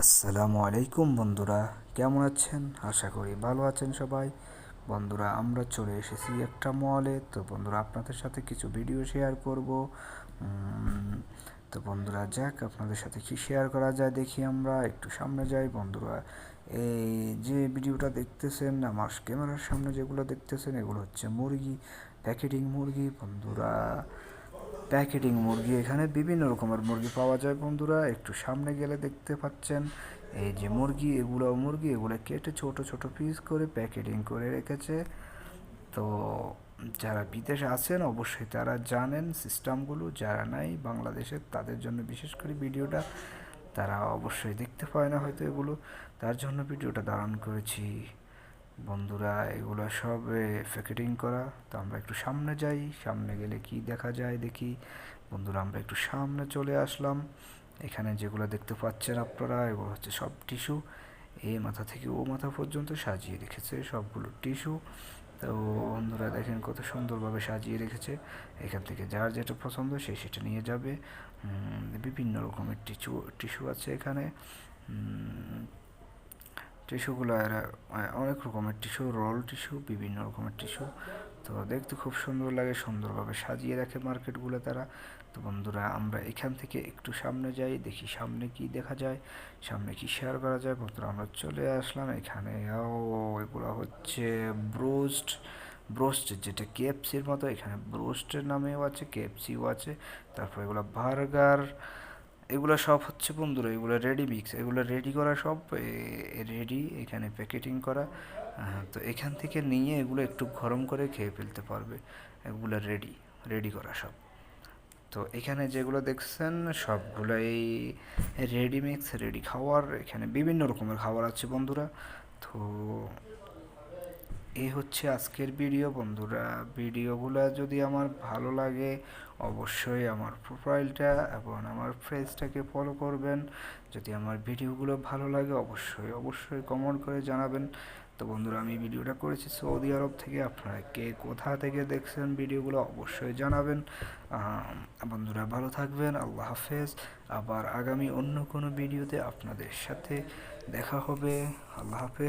আসসালামু আলাইকুম বন্ধুরা, কেমন আছেন? আশা করি ভালো আছেন সবাই। বন্ধুরা, আমরা চলে এসেছি একটা মলে। তো বন্ধুরা, আপনাদের সাথে কিছু ভিডিও শেয়ার করব। তো বন্ধুরা, যাক আপনাদের সাথে কি শেয়ার করা যায় দেখি। আমরা একটু সামনে যাই বন্ধুরা। এই যে ভিডিওটা দেখতেছেন, আমার ক্যামেরার সামনে যেগুলো দেখতেছেন, এগুলো হচ্ছে মুরগি, প্যাকেটিং মুরগি বন্ধুরা। প্যাকেটিং মুরগি, এখানে বিভিন্ন রকমের মুরগি পাওয়া যায় বন্ধুরা। একটু সামনে গেলে দেখতে পাচ্ছেন এই যে মুরগি এগুলো কেটে ছোট ছোট পিস করে প্যাকেটিং করে রেখেছে। তো যারা বিদেশে আছেন অবশ্যই তারা জানেন সিস্টেমগুলো, যারা নাই বাংলাদেশে তাদের জন্য বিশেষ করে ভিডিওটা, তারা অবশ্যই দেখতে পায় না হয়তো এগুলো, তার জন্য ভিডিওটা ধারণ করেছি বন্ধুরা। এগুলো সব প্যাকেটিং করা। তো আমরা একটু সামনে যাই, সামনে গেলে কি দেখা যায় দেখি বন্ধুরা। আমরা একটু সামনে চলে আসলাম। এখানে যেগুলো দেখতে পাচ্ছেন আপনারা, এগুলো হচ্ছে সব টিস্যু। এই মাথা থেকে ও মাথা পর্যন্ত সাজিয়ে রেখেছে সবগুলো টিস্যু। তো বন্ধুরা দেখেন কত সুন্দরভাবে সাজিয়ে রেখেছে। এখান থেকে যার যেটা পছন্দ সে সেটা নিয়ে যাবে। বিভিন্ন রকমের টিস্যু আছে এখানে। টিস্যুগুলো অনেক রকমের টিস্যু, রোল টিস্যু, বিভিন্ন রকমের টিস্যু। তো দেখতে খুব সুন্দর লাগে, সুন্দরভাবে সাজিয়ে রাখে মার্কেটগুলো তারা। তো বন্ধুরা, আমরা এখান থেকে একটু সামনে যাই, দেখি সামনে কি দেখা যায়, সামনে কি শেয়ার করা যায় বন্ধুরা। আমরা চলে আসলাম এখানে। এগুলো হচ্ছে ব্রোস্ট। ব্রোস্ট যেটা কেএফসির মতো, এখানে ব্রোস্টের নামেও আছে, কেএফসিও আছে। তারপর এগুলো বার্গার, এগুলো সব হচ্ছে বন্ধুরা, এগুলো রেডি মিক্স, এগুলো রেডি করা সব রেডি, এখানে প্যাকেটিং করা। তো এখান থেকে নিয়ে এগুলো একটু গরম করে খেয়ে ফেলতে পারবে। এগুলো রেডি, রেডি করা সব। তো এখানে যেগুলো দেখছেন সবগুলাই রেডি মিক্স, রেডি খাওয়ার। এখানে বিভিন্ন রকমের খাবার আছে বন্ধুরা। তো এই হচ্ছে আজকের ভিডিও বন্ধুরা। ভিডিওগুলো যদি আমার ভালো লাগে অবশ্যই আমার প্রোফাইলটা এবং আমার পেজটাকে ফলো করবেন। যদি আমার ভিডিওগুলো ভালো লাগে অবশ্যই অবশ্যই কমেন্ট করে জানাবেন। তো বন্ধুরা, আমি ভিডিওটা করেছি সৌদি আরব থেকে। আপনারা কে কোথা থেকে দেখছেন ভিডিওগুলো অবশ্যই জানাবেন। বন্ধুরা ভালো থাকবেন, আল্লাহ হাফেজ। আবার আগামী অন্য কোনো ভিডিওতে আপনাদের সাথে দেখা হবে। আল্লাহ হাফেজ।